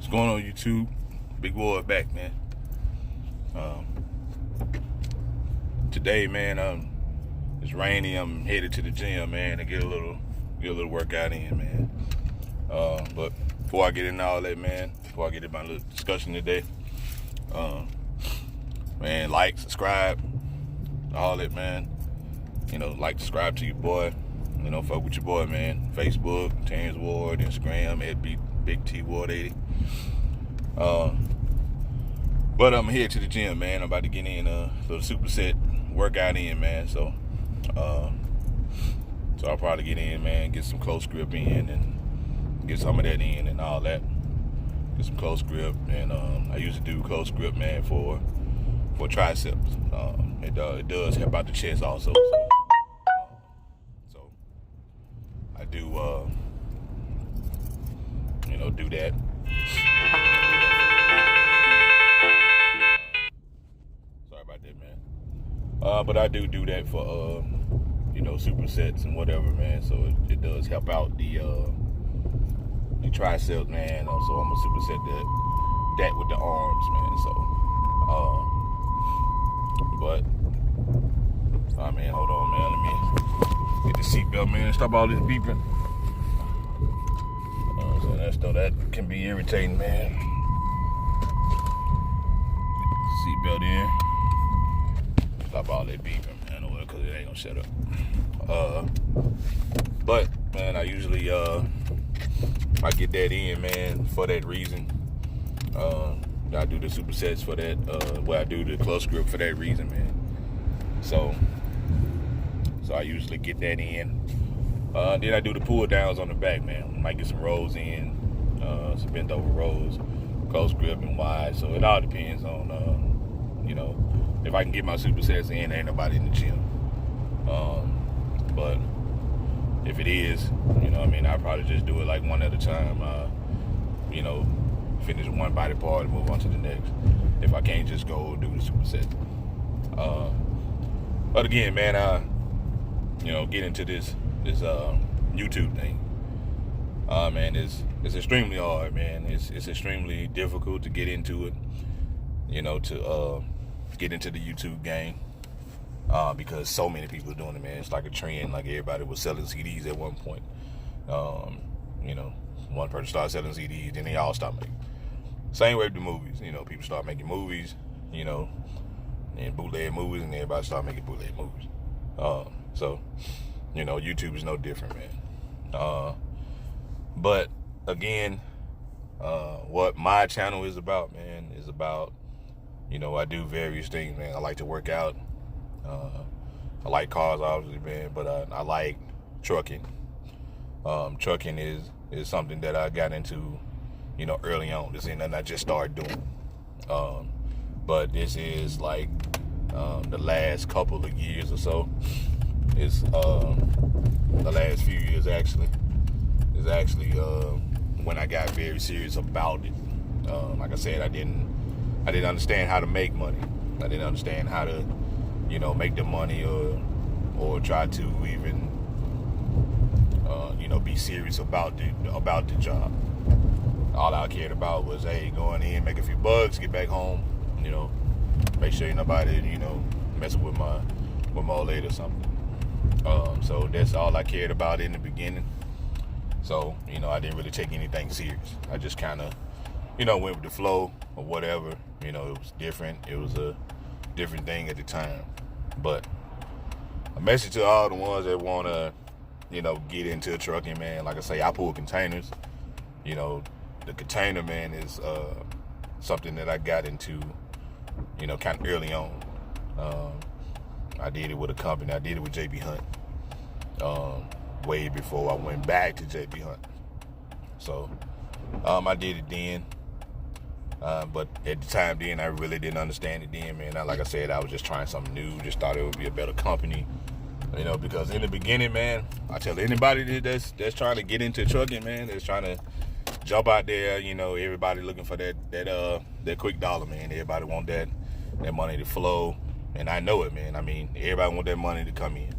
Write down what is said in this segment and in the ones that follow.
What's going on, YouTube? Big boy back, man. Today, man, it's rainy. I'm headed to the gym, man, to get a little workout in, man. But before I get into all that, man, before I get into my little discussion today, man, like, subscribe, all that, man. You know, like, subscribe to your boy. You know, fuck with your boy, man. Facebook, Terrence Ward, Instagram, at Big T Ward 80. But I'm here to the gym, man. I'm about to get in a little superset workout in, man. So I'll probably get in, man, get some close grip in and get some of that in and all that. Get some close grip, and I usually do close grip, man, for triceps. It does help out the chest also. So I do, do that. Sorry about that, man. But I do that for, supersets and whatever, man. So it does help out the triceps, man. So I'm gonna superset that with the arms, man. So, man, hold on, man. Let me get the seatbelt, man. Stop all this beeping. So that can be irritating, man. Seatbelt in. Stop all that beeping, man, because it ain't gonna shut up. But man, I usually I get that in, man, for that reason. I do the supersets for that. I do the close grip for that reason, man. So I usually get that in. Then I do the pull downs on the back, man. Might get some rows in, some bent over rows, close grip and wide. So it all depends on, if I can get my supersets in, ain't nobody in the gym. But if it is, I'll probably just do it like one at a time. Finish one body part and move on to the next. If I can't just go do the superset. But again, man, get into this YouTube thing. Man, it's extremely hard, man. It's extremely difficult to get into it. To get into the YouTube game. Because so many people are doing it, man. It's like a trend. Like everybody was selling CDs at one point. One person started selling CDs, then they all stopped making. Same way with the movies. People start making movies, and bootleg movies, and everybody start making bootleg movies. So, YouTube is no different, man. But again, what my channel is about, man, is about, I do various things, man. I like to work out. I like cars, obviously, man, but I like trucking. Trucking is something that I got into, early on. This ain't nothing I just started doing. But this is like the last couple of years or so. It's the last few years actually. Is actually when I got very serious about it. Like I said, I didn't understand how to make money. I didn't understand how to, make the money or try to even, be serious about the job. All I cared about was, hey, going in, make a few bucks, get back home, make sure ain't nobody, messing with my old lady or something. So that's all I cared about in the beginning. So, I didn't really take anything serious. I just kind of, went with the flow or whatever. It was different. It was a different thing at the time. But a message to all the ones that want to, get into trucking, man. Like I say, I pull containers. The container, man, is something that I got into, kind of early on. I did it with a company. I did it with JB Hunt. Way before I went back to JB Hunt. So I did it then. But at the time then, I really didn't understand it then, man. Like I said, I was just trying something new. Just thought it would be a better company. Because in the beginning, man, I tell anybody that's trying to get into trucking, man, that's trying to jump out there, everybody looking for that quick dollar, man. Everybody want that money to flow. And I know it, man. Everybody want that money to come in.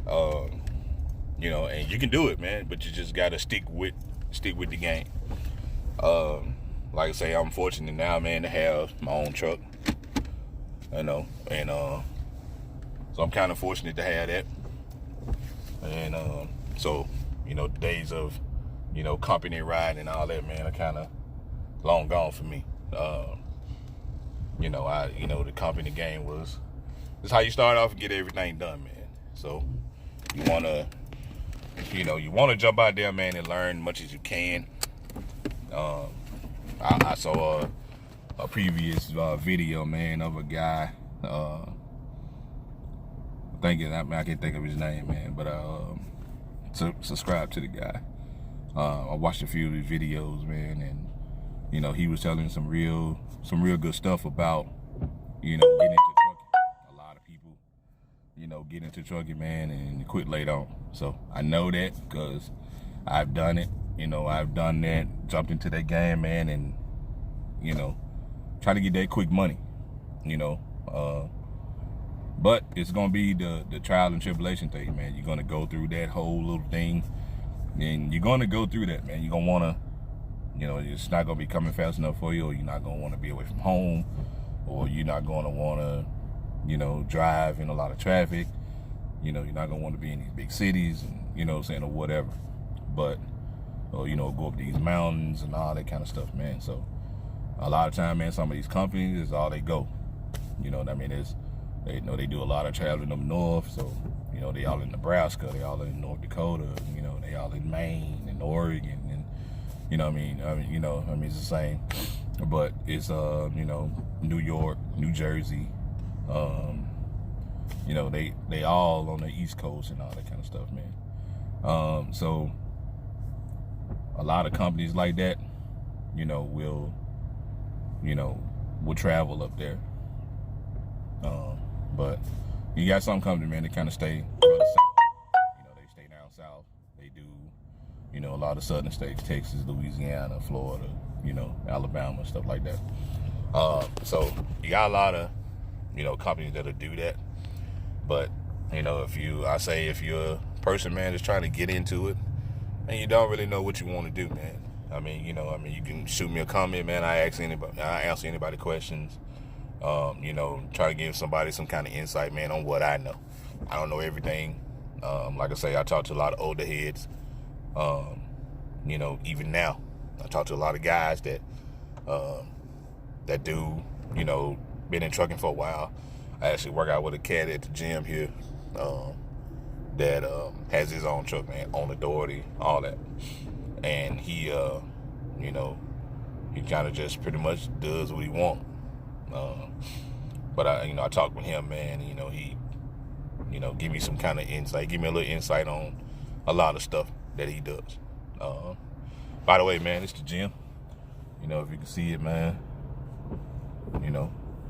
And you can do it, man, but you just gotta stick with the game. like I say, I'm fortunate now, man, to have my own truck. And so I'm kind of fortunate to have that. And so, days of, company riding and all that, man, are kind of long gone for me. The company game it's how you start off and get everything done, man. So you wanna jump out there, man, and learn as much as you can. I saw a previous video, man, of a guy. I can't think of his name, man, but subscribe to the guy. I watched a few of his videos, man, and he was telling some real good stuff about getting into trucking. A lot of people get into trucking, man, and quit late on. So I know that because I've done it. I've done that, jumped into that game, man, and try to get that quick money. But it's gonna be the trial and tribulation thing, man. You're gonna go through that whole little thing, and you're gonna go through that, man. You're gonna wanna, it's not gonna be coming fast enough for you, or you're not gonna want to be away from home, or you're not gonna wanna, drive in a lot of traffic. You're not gonna want to be in these big cities, and or whatever. But or go up these mountains and all that kind of stuff, man. So a lot of time, man, some of these companies is all they go. You know what I mean? They do a lot of traveling up north, so they all in Nebraska, they all in North Dakota, they all in Maine and Oregon, and it's the same, but it's New York, New Jersey, they all on the East Coast and all that kind of stuff, man. So a lot of companies like that, will travel up there. But you got some companies, man, that kind of stay further south. They stay down south. They do, a lot of southern states, Texas, Louisiana, Florida, Alabama, stuff like that. So you got a lot of, companies that'll do that. But, if you're a person, man, that's trying to get into it, and you don't really know what you want to do, man. You can shoot me a comment, man. I answer anybody questions. Try to give somebody some kind of insight, man, on what I know. I don't know everything. Like I say, I talk to a lot of older heads. Even now, I talk to a lot of guys that do, been in trucking for a while. I actually work out with a cat at the gym here that has his own truck, man, own authority, all that. And he kind of just pretty much does what he wants. But I talk with him, man. He, give me some kind of insight, give me a little insight on a lot of stuff that he does. By the way, man, it's the gym. If you can see it, man.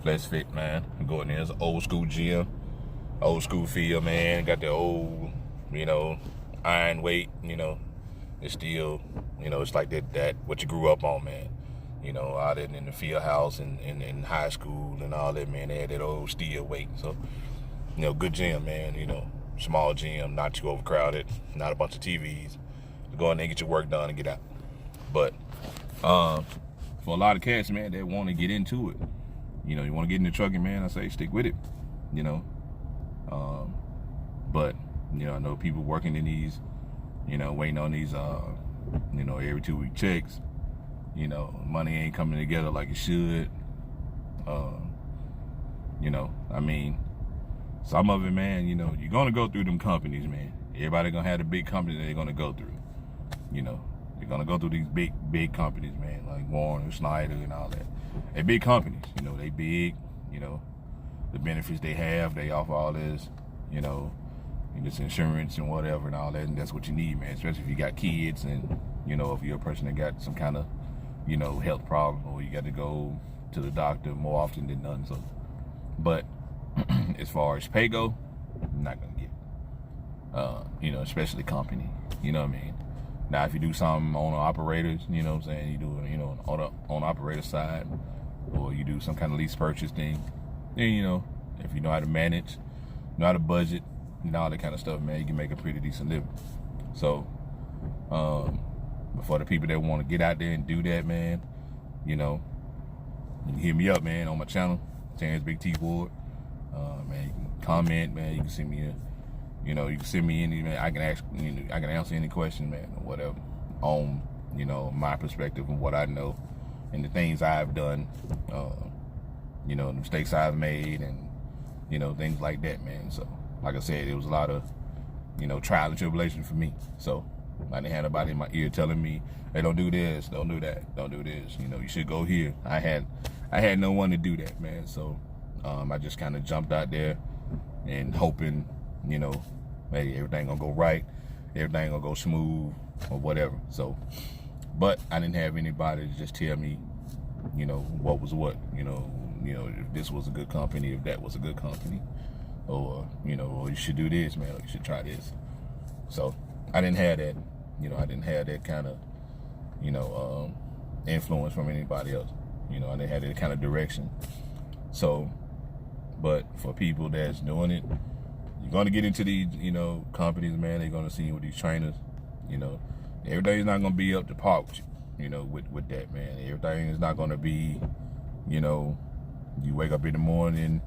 Flex Fit, man. I'm going there. It's an old school gym, old school feel, man. Got the old, iron weight. It's still, it's like that what you grew up on, man. Out in the field house and in high school and all that, man, they had that old steel weight. So, good gym, man. Small gym, not too overcrowded, not a bunch of TVs. Go in there, get your work done, and get out. But for a lot of cats, man, they want to get into it. You want to get into trucking, man, I say stick with it. But I know people working in these, waiting on these, every 2 week checks. Money ain't coming together like it should. Some of it, man, you're going to go through them companies, man. Everybody going to have the big companies that they're going to go through. They're going to go through these big companies, man, like Warren and Snyder and all that. They're big companies, they big, the benefits they have, they offer all this, this insurance and whatever and all that, and that's what you need, man, especially if you got kids and, if you're a person that got some kind of, health problem, or you got to go to the doctor more often than none. So, but as far as pay go, I'm not gonna get it. Especially company. You know what I mean? Now, if you do something on the operators, you know what I'm saying, you do on the operator side, or you do some kind of lease purchase thing, then if you know how to manage, know how to budget, all that kind of stuff, man, you can make a pretty decent living. So, but for the people that want to get out there and do that, man, you know, you can hit me up, man, on my channel, Terrence Big T Ward. Man, you can comment, man. You can send me you can send me any, man. I can answer any question, man, or whatever, on, my perspective and what I know and the things I've done, the mistakes I've made, and, things like that, man. So, like I said, it was a lot of, trial and tribulation for me. So, I didn't have nobody in my ear telling me, hey, don't do this, don't do that, don't do this. You should go here. I had no one to do that, man. So, I just kind of jumped out there and hoping, maybe everything gonna go right, everything gonna go smooth or whatever. So, but I didn't have anybody to just tell me, what was what, if this was a good company, if that was a good company, or, or you should do this, man, or you should try this. So I didn't have that, I didn't have that kind of, influence from anybody else. I didn't have that kind of direction. So, but for people that's doing it, you're going to get into these, companies, man. They're going to see you with these trainers. Everything's not going to be up to par with you, with that, man. Everything is not going to be, you wake up in the morning,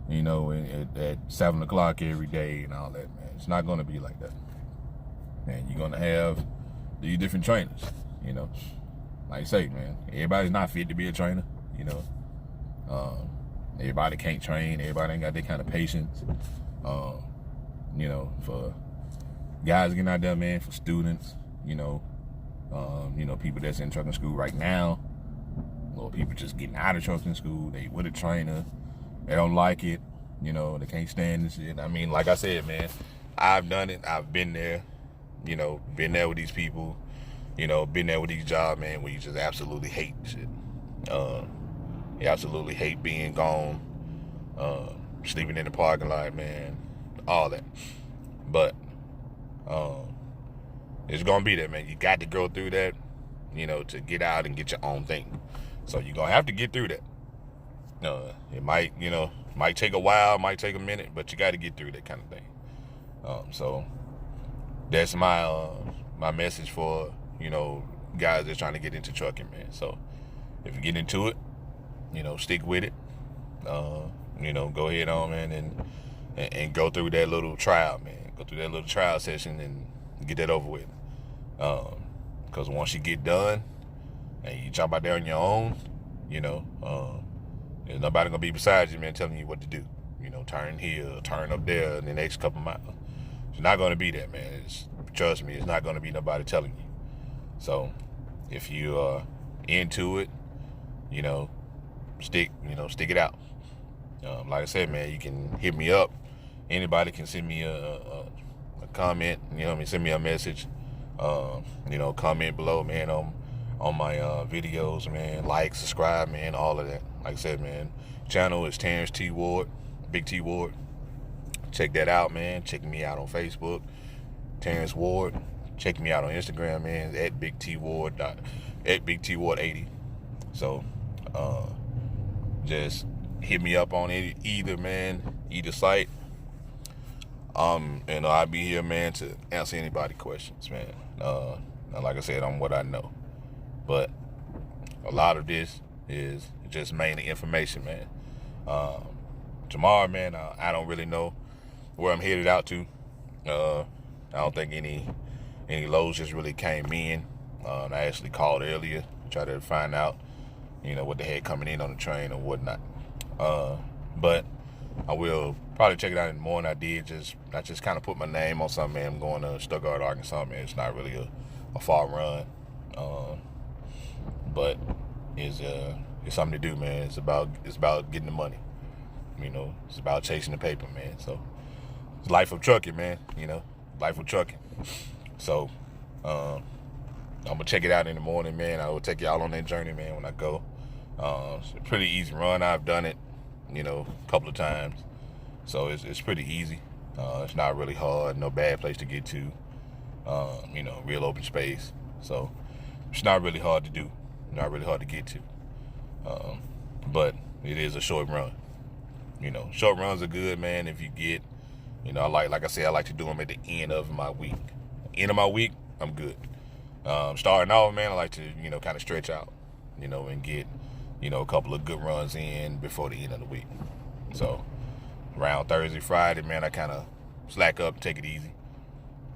at 7 o'clock every day and all that, man. It's not going to be like that. Man, you're going to have these different trainers, Like I say, man, everybody's not fit to be a trainer, Everybody can't train. Everybody ain't got that kind of patience. For guys getting out there, man, for students, people that's in trucking school right now, or people just getting out of trucking school, they with a trainer, they don't like it, they can't stand this shit. I mean, like I said, man, I've done it. I've been there, been there with these people, been there with these jobs, man, where you just absolutely hate shit. You absolutely hate being gone, sleeping in the parking lot, man, all that. But it's going to be that, man. You got to go through that, to get out and get your own thing. So you're going to have to get through that. It might take a while, might take a minute, but you got to get through that kind of thing. So that's my message for, guys that's trying to get into trucking, man. So if you get into it, stick with it. Go ahead on, man, and go through that little trial, man. Go through that little trial session and get that over with. Because once you get done and you jump out there on your own, there's nobody gonna be beside you, man, telling you what to do. Turn here, turn up there in the next couple miles. It's not gonna be that, man. Trust me, it's not gonna be nobody telling you. So if you are into it, stick it out. Like I said, man, you can hit me up. Anybody can send me a comment, send me a message. Comment below, man, on my videos, man. Like, subscribe, man, all of that. Like I said, man, channel is Terrence T Ward, Big T Ward. Check that out, man. Check me out on Facebook, Terrence Ward. Check me out on Instagram, man, at Big T Ward 80. So just hit me up on either site. I'll be here, man, to answer anybody questions, man. Like I said, on what I know. But a lot of this is just mainly information, man. Tomorrow, man, I don't really know where I'm headed out to. I don't think any loads just really came in. I actually called earlier to try to find out, what they had coming in on the train or whatnot. But I will probably check it out in the morning. I just kind of put my name on something, man. I'm going to Stuttgart, Arkansas, man. It's not really a far run. But it's something to do, man. It's about getting the money. It's about chasing the paper, man. So it's life of trucking, man. Life of trucking. So I'm gonna check it out in the morning, man. I will take y'all on that journey, man, when I go. It's a pretty easy run. I've done it, a couple of times. So it's pretty easy. It's not really hard. No bad place to get to. Real open space. So it's not really hard to do. Not really hard to get to. But it is a short run. Short runs are good, man. If you get, like I said, I like to do them at the end of my week. End of my week, I'm good. Starting off, man, I like to, kind of stretch out. and get, a couple of good runs in before the end of the week. So around Thursday, Friday, man, I kind of slack up, take it easy.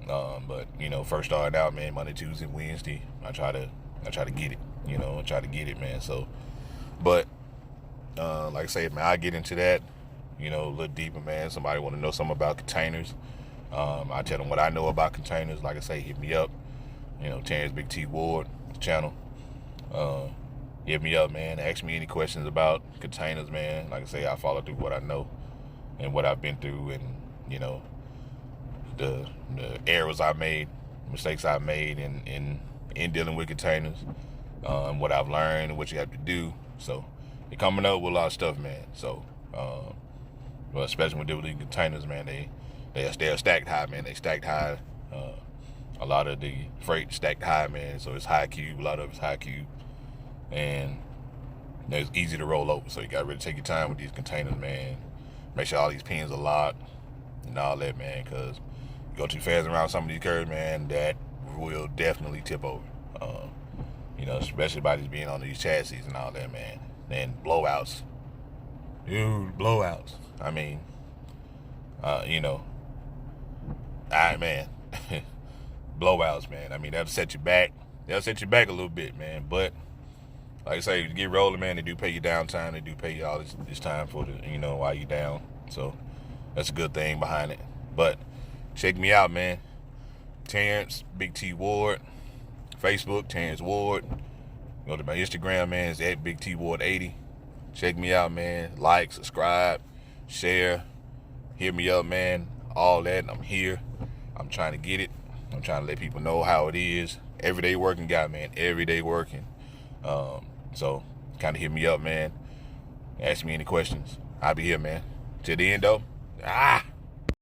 But first starting out, man, Monday, Tuesday, Wednesday, I try to get it, I try to get it, man. So, but like I say, man, I get into that, a little deeper, man. Somebody want to know something about containers. I tell them what I know about containers. Like I say, hit me up. Terrence Big T Ward channel. Hit me up, man. Ask me any questions about containers, man. Like I say, I follow through what I know and what I've been through, and the errors I made, mistakes I made in dealing with containers, and what I've learned and what you have to do. So you're coming up with a lot of stuff, man. So, well, especially when dealing with containers, man, they're stacked high, man. They stacked high. A lot of the freight stacked high, man. So it's high cube. A lot of it's high cube, and it's easy to roll over. So you gotta really take your time with these containers, man. Make sure all these pins are locked and all that, man, because you go too fast around some of these curves, man, that will definitely tip over. Especially by these being on these chassis and all that, man. And blowouts. Dude, blowouts. I mean, man. Blowouts, man. I mean, that'll set you back. That'll set you back a little bit, man. But like I say, you get rolling, man. They do pay you downtime. They do pay you all this time for the, while you're down. So that's a good thing behind it. But check me out, man. Terrence Big T Ward. Facebook, Terrence Ward. Go to my Instagram, man. It's at Big T Ward 80. Check me out, man. Like, subscribe, share. Hit me up, man. All that. I'm here. I'm trying to get it. I'm trying to let people know how it is. Everyday working guy, man. Everyday working. So kind of hit me up, man. Ask me any questions. I'll be here, man. Till the end, though.